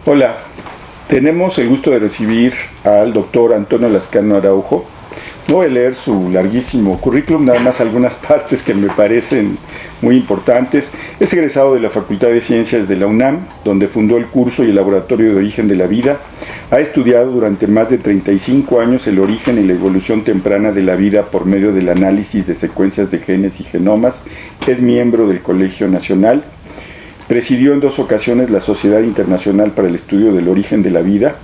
Hola, tenemos el gusto de recibir al doctor Antonio Lascano Araujo. No voy a leer su larguísimo currículum, nada más algunas partes que me parecen muy importantes. Es egresado de la Facultad de Ciencias de la UNAM, donde fundó el curso y el Laboratorio de Origen de la Vida. Ha estudiado durante más de 35 años el origen y la evolución temprana de la vida por medio del análisis de secuencias de genes y genomas. Es miembro del Colegio Nacional. Presidió en 2 ocasiones la Sociedad Internacional para el Estudio del Origen de la Vida.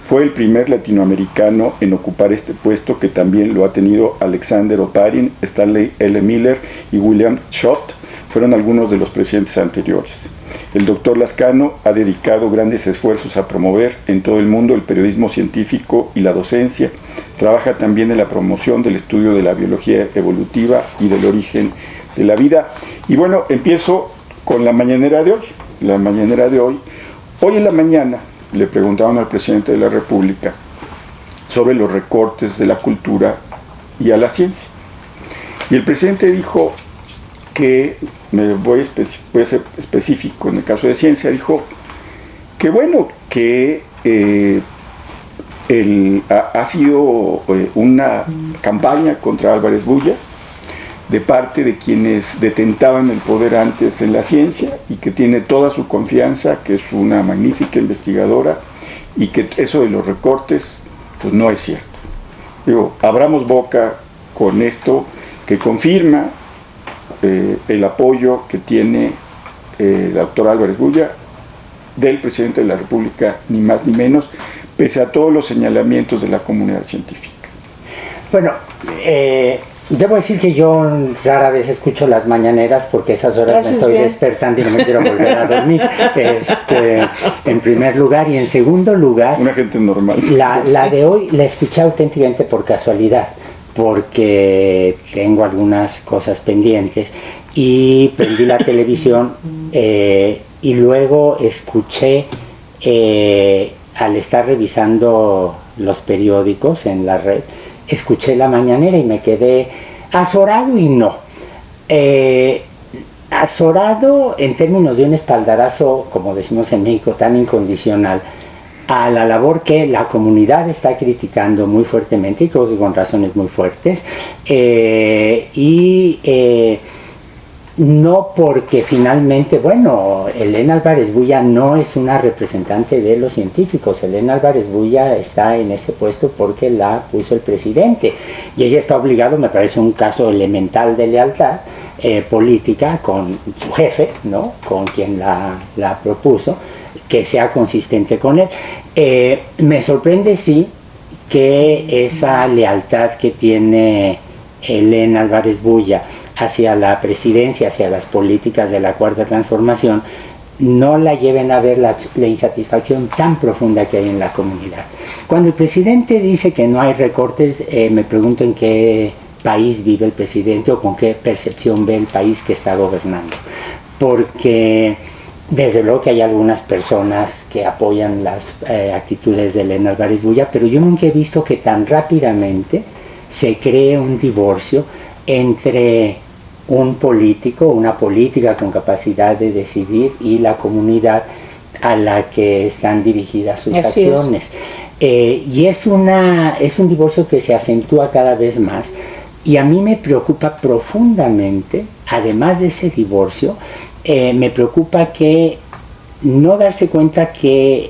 Fue el primer latinoamericano en ocupar este puesto, que también lo ha tenido Alexander Oparin, Stanley L. Miller y William Schott. Fueron algunos de los presidentes anteriores. El doctor Lascano ha dedicado grandes esfuerzos a promover en todo el mundo el periodismo científico y la docencia. Trabaja también en la promoción del estudio de la biología evolutiva y del origen de la vida. Y bueno, empiezo con la mañanera de hoy. Hoy en la mañana le preguntaban al presidente de la República sobre los recortes de la cultura y a la ciencia. Y el presidente dijo que, voy a ser específico en el caso de ciencia, dijo que bueno, que ha sido una campaña contra Álvarez Bulla de parte de quienes detentaban el poder antes en la ciencia, y que tiene toda su confianza, que es una magnífica investigadora, y que eso de los recortes pues no es cierto. Digo, abramos boca con esto, que confirma el apoyo que tiene el doctor Álvarez Bulla del presidente de la República, ni más ni menos, pese a todos los señalamientos de la comunidad científica. Bueno, debo decir que yo rara vez escucho las mañaneras, porque esas horas me estoy despertando y no me quiero volver a dormir, en primer lugar. Y en segundo lugar, una gente normal. La de hoy la escuché auténticamente por casualidad, porque tengo algunas cosas pendientes, y prendí la televisión y luego escuché, al estar revisando los periódicos en la red, escuché la mañanera y me quedé azorado y no. Azorado en términos de un espaldarazo, como decimos en México, tan incondicional a la labor que la comunidad está criticando muy fuertemente, y creo que con razones muy fuertes, no porque finalmente, bueno, Elena Álvarez Bulla no es una representante de los científicos. Elena Álvarez Bulla está en ese puesto porque la puso el presidente, y ella está obligada, me parece un caso elemental de lealtad política con su jefe, ¿no?, con quien la propuso, que sea consistente con él. Me sorprende, sí, que esa lealtad que tiene Elena Álvarez Bulla hacia la presidencia, hacia las políticas de la Cuarta Transformación, no la lleven a ver la insatisfacción tan profunda que hay en la comunidad. Cuando el presidente dice que no hay recortes, me pregunto en qué país vive el presidente, o con qué percepción ve el país que está gobernando. Porque desde luego que hay algunas personas que apoyan las actitudes de Elena Álvarez Bulla, pero yo nunca he visto que tan rápidamente se cree un divorcio entre un político, una política con capacidad de decidir, y la comunidad a la que están dirigidas sus acciones. Y es un divorcio que se acentúa cada vez más, y a mí me preocupa profundamente, además de ese divorcio, me preocupa que no darse cuenta que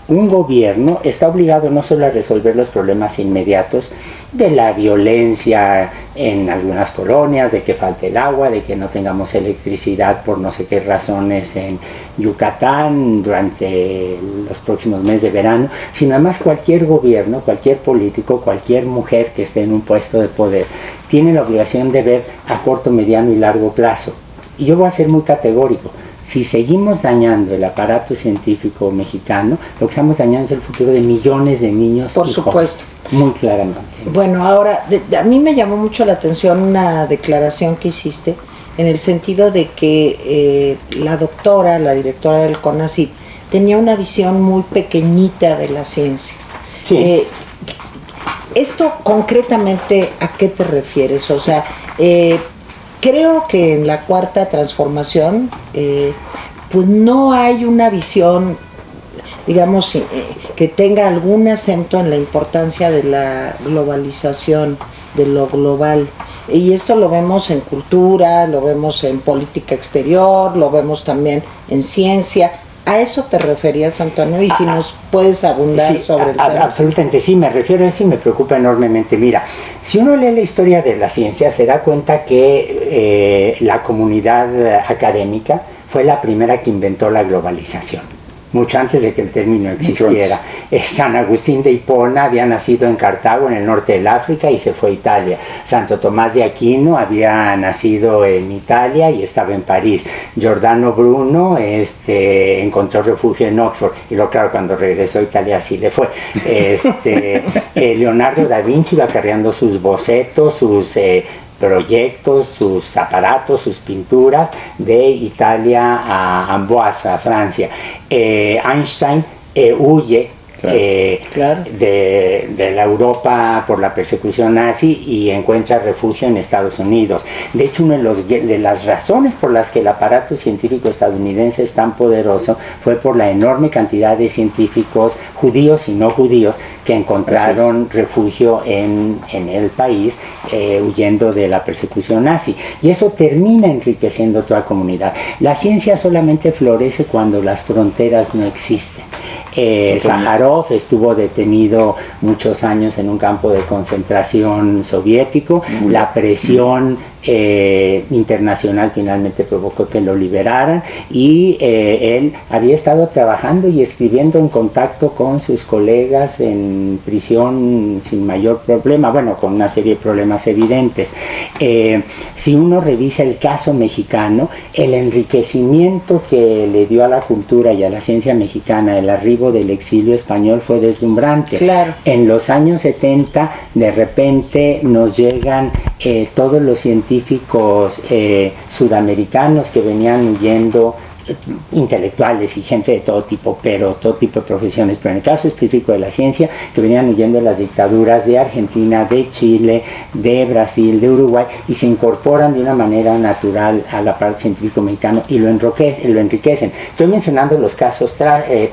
un gobierno está obligado no solo a resolver los problemas inmediatos de la violencia en algunas colonias, de que falte el agua, de que no tengamos electricidad por no sé qué razones en Yucatán durante los próximos meses de verano, sino además cualquier gobierno, cualquier político, cualquier mujer que esté en un puesto de poder tiene la obligación de ver a corto, mediano y largo plazo. Y yo voy a ser muy categórico. Si seguimos dañando el aparato científico mexicano, lo que estamos dañando es el futuro de millones de niños. Por supuesto. Muy claramente. Bueno, ahora, a mí me llamó mucho la atención una declaración que hiciste, en el sentido de que la directora del CONACYT, tenía una visión muy pequeñita de la ciencia. Sí. ¿Esto concretamente a qué te refieres? O sea, creo que en la Cuarta Transformación pues no hay una visión digamos, que tenga algún acento en la importancia de la globalización, de lo global. Y esto lo vemos en cultura, lo vemos en política exterior, lo vemos también en ciencia. ¿A eso te referías, Antonio? Y si nos puedes abundar sobre el tema. Absolutamente, sí, me refiero a eso y me preocupa enormemente. Mira, si uno lee la historia de la ciencia, se da cuenta que la comunidad académica fue la primera que inventó la globalización, mucho antes de que el término existiera. San Agustín de Hipona había nacido en Cartago, en el norte del África, y se fue a Italia. Santo Tomás de Aquino había nacido en Italia y estaba en París. Giordano Bruno encontró refugio en Oxford, y luego, claro, cuando regresó a Italia así le fue. Leonardo da Vinci iba cargando sus bocetos, sus proyectos, sus aparatos, sus pinturas de Italia a Amboise, a Francia. Einstein huye de la Europa por la persecución nazi y encuentra refugio en Estados Unidos. De hecho, una de las razones por las que el aparato científico estadounidense es tan poderoso fue por la enorme cantidad de científicos judíos y no judíos que encontraron refugio en el país huyendo de la persecución nazi. Y eso termina enriqueciendo toda la comunidad. La ciencia solamente florece cuando las fronteras no existen. Sájarov estuvo detenido muchos años en un campo de concentración soviético. La presión internacional finalmente provocó que lo liberaran, y él había estado trabajando y escribiendo en contacto con sus colegas en prisión sin mayor problema, bueno, con una serie de problemas evidentes. Si uno revisa el caso mexicano, el enriquecimiento que le dio a la cultura y a la ciencia mexicana el arribo del exilio español fue deslumbrante. Claro. En los años 70 de repente nos llegan todos los científicos sudamericanos que venían huyendo, intelectuales y gente de todo tipo, pero todo tipo de profesiones, pero en el caso específico de la ciencia, que venían huyendo de las dictaduras de Argentina, de Chile, de Brasil, de Uruguay, y se incorporan de una manera natural al aparato científico mexicano y lo enriquecen. Estoy mencionando los casos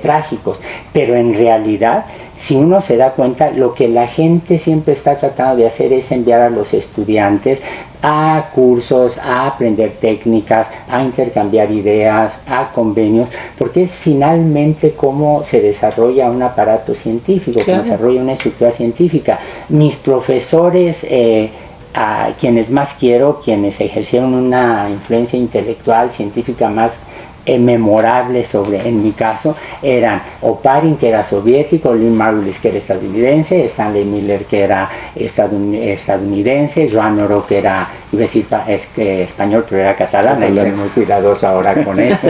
trágicos, pero en realidad, si uno se da cuenta, lo que la gente siempre está tratando de hacer es enviar a los estudiantes a cursos, a aprender técnicas, a intercambiar ideas, a convenios, porque es finalmente cómo se desarrolla un aparato científico, cómo se desarrolla una estructura científica. Mis profesores, a quienes más quiero, quienes ejercieron una influencia intelectual, científica más memorable en mi caso, eran Oparin, que era soviético, Lynn Margulis, que era estadounidense, Stanley Miller, que era estadounidense, Joan Oro, que era, iba a decir español, pero era catalán, hay que ser muy cuidadoso ahora con eso.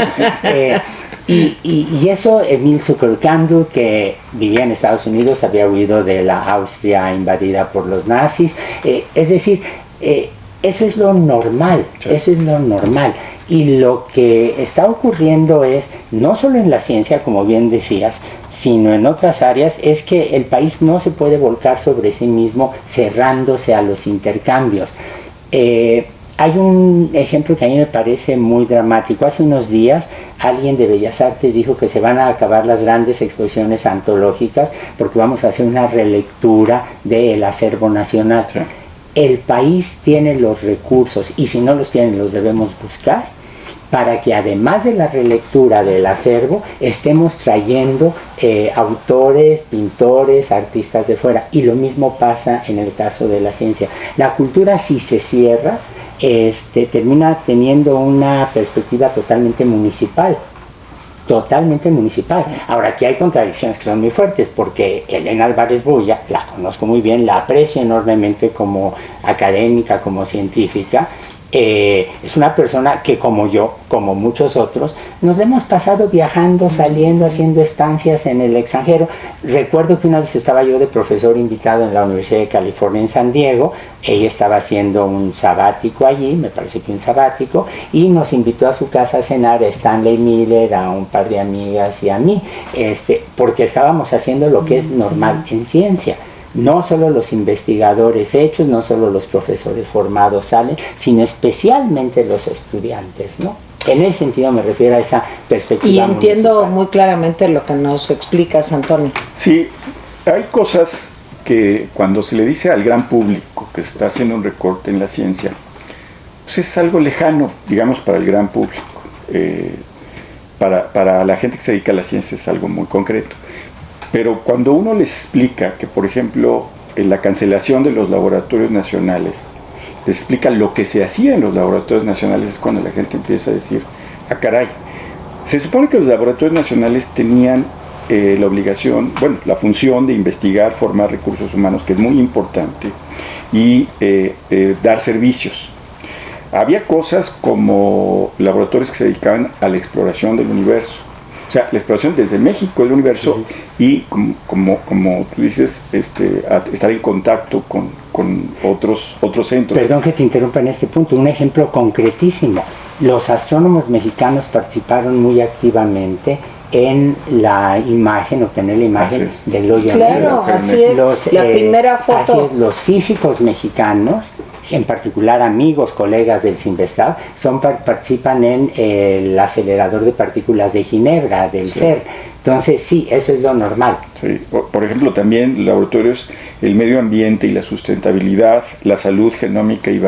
Y eso, Emil Zuckerkandl, que vivía en Estados Unidos, había huido de la Austria invadida por los nazis. Es decir, eso es lo normal, eso es lo normal. Y lo que está ocurriendo es, no solo en la ciencia, como bien decías, sino en otras áreas, es que el país no se puede volcar sobre sí mismo cerrándose a los intercambios. Hay un ejemplo que a mí me parece muy dramático. Hace unos días alguien de Bellas Artes dijo que se van a acabar las grandes exposiciones antológicas porque vamos a hacer una relectura del acervo nacional. Sí. El país tiene los recursos, y si no los tiene los debemos buscar, para que además de la relectura del acervo estemos trayendo autores, pintores, artistas de fuera. Y lo mismo pasa en el caso de la ciencia. La cultura, si se cierra, termina teniendo una perspectiva totalmente municipal. Ahora, aquí hay contradicciones que son muy fuertes, porque Elena Álvarez Bulla, la conozco muy bien, la aprecio enormemente como académica, como científica. Es una persona que, como yo, como muchos otros, nos la hemos pasado viajando, saliendo, haciendo estancias en el extranjero. Recuerdo que una vez estaba yo de profesor invitado en la Universidad de California en San Diego. Ella estaba haciendo un sabático allí, me parece que un sabático, y nos invitó a su casa a cenar a Stanley Miller, a un par de amigas y a mí, porque estábamos haciendo lo que es normal en ciencia. no solo los investigadores hechos, no solo los profesores formados salen, sino especialmente los estudiantes, ¿no? En ese sentido me refiero a esa perspectiva. Y entiendo municipal. muy claramente lo que nos explicas, Antonio. Sí, hay cosas que cuando se le dice al gran público que se está haciendo un recorte en la ciencia, pues es algo lejano, digamos, para el gran público. Para la gente que se dedica a la ciencia es algo muy concreto. Pero cuando uno les explica que, por ejemplo, en la cancelación de los laboratorios nacionales, les explica lo que se hacía en los laboratorios nacionales, es cuando la gente empieza a decir, ah, caray, se supone que los laboratorios nacionales tenían la obligación, bueno, la función de investigar, formar recursos humanos, que es muy importante, y dar servicios. Había cosas como laboratorios que se dedicaban a la exploración del universo, o sea, la exploración desde México del universo, y como tú dices, estar en contacto con otros centros. Perdón que te interrumpa en este punto, un ejemplo concretísimo. Los astrónomos mexicanos participaron muy activamente en la imagen, obtener la imagen del hoyo negro. Claro, así es, la primera foto. Así es, los físicos mexicanos, en particular amigos, colegas del CINVESTAB, participan en el acelerador de partículas de Ginebra, del CERN. Entonces, sí, eso es lo normal. Sí. Por ejemplo, también laboratorios, el medio ambiente y la sustentabilidad, la salud genómica y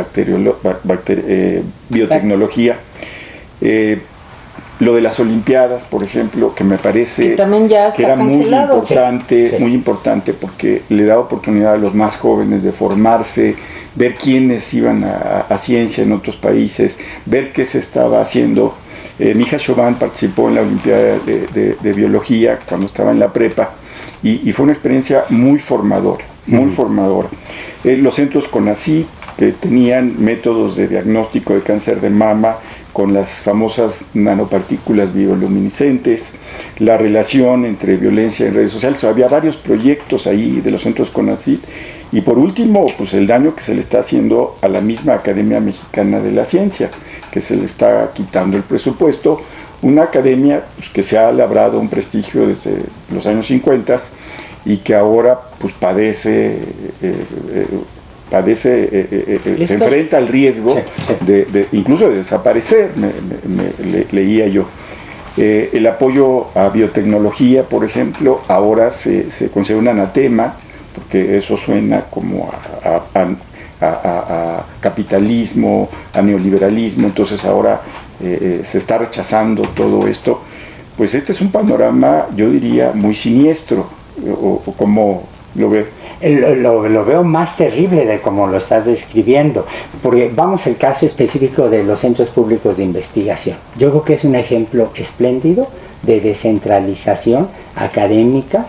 biotecnología. Lo de las Olimpiadas, por ejemplo, que me parece que era muy importante porque le da oportunidad a los más jóvenes de formarse, ver quiénes iban a ciencia en otros países, ver qué se estaba haciendo. Mi hija Chauvin participó en la Olimpiada de Biología cuando estaba en la prepa y fue una experiencia muy formadora, muy formadora. Los centros CONACYT, que tenían métodos de diagnóstico de cáncer de mama con las famosas nanopartículas bioluminiscentes, la relación entre violencia en redes sociales. Había varios proyectos ahí de los centros CONACYT. Y por último, pues el daño que se le está haciendo a la misma Academia Mexicana de la Ciencia, que se le está quitando el presupuesto, una academia pues, que se ha labrado un prestigio desde los años 50 y que ahora pues padece se enfrenta al riesgo de incluso de desaparecer, leía yo. El apoyo a biotecnología, por ejemplo, ahora se considera un anatema, porque eso suena como a capitalismo, a neoliberalismo, entonces ahora se está rechazando todo esto. Pues este es un panorama, yo diría, muy siniestro, o como lo ve. Lo veo más terrible de como lo estás describiendo, porque vamos al caso específico de los centros públicos de investigación. Yo creo que es un ejemplo espléndido de descentralización académica,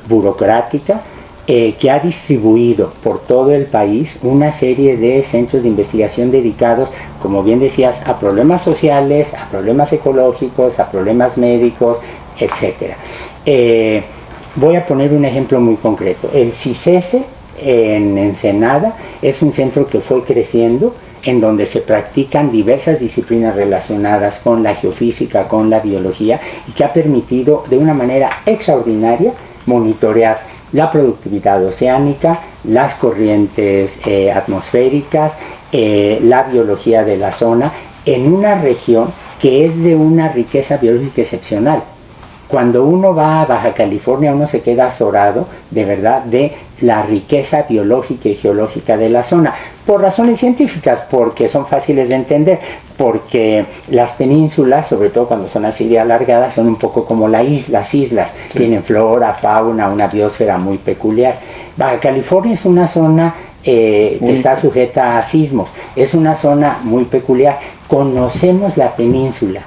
burocrática, que ha distribuido por todo el país una serie de centros de investigación dedicados, como bien decías, a problemas sociales, a problemas ecológicos, a problemas médicos, etc. Voy a poner un ejemplo muy concreto. El CICESE en Ensenada es un centro que fue creciendo, en donde se practican diversas disciplinas relacionadas con la geofísica, con la biología, y que ha permitido de una manera extraordinaria monitorear la productividad oceánica, las corrientes atmosféricas, la biología de la zona, en una región que es de una riqueza biológica excepcional. Cuando uno va a Baja California, uno se queda azorado, de verdad, de la riqueza biológica y geológica de la zona, por razones científicas, porque son fáciles de entender, porque las penínsulas, sobre todo cuando son así de alargadas, son un poco como las islas, tienen flora, fauna, una biosfera muy peculiar. Baja California es una zona que está sujeta a sismos, es una zona muy peculiar. Conocemos la península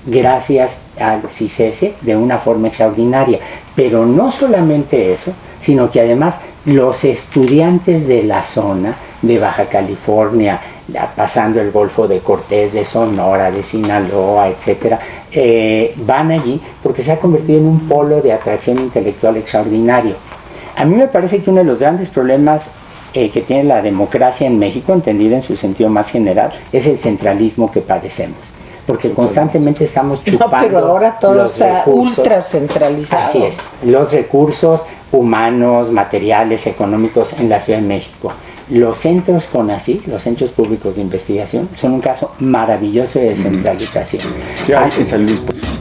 gracias al CICESE de una forma extraordinaria, pero no solamente eso, sino que además los estudiantes de la zona de Baja California, pasando el Golfo de Cortés, de Sonora, de Sinaloa, etcétera, van allí porque se ha convertido en un polo de atracción intelectual extraordinario. A mí me parece que uno de los grandes problemas que tiene la democracia en México, entendida en su sentido más general, es el centralismo que padecemos, porque constantemente estamos chupando pero ahora todo los está recursos, ultra centralizado. Así es, los recursos humanos, materiales, económicos en la Ciudad de México. Los centros CONACYT, los centros públicos de investigación, son un caso maravilloso de descentralización. Sí, hay en San Luis.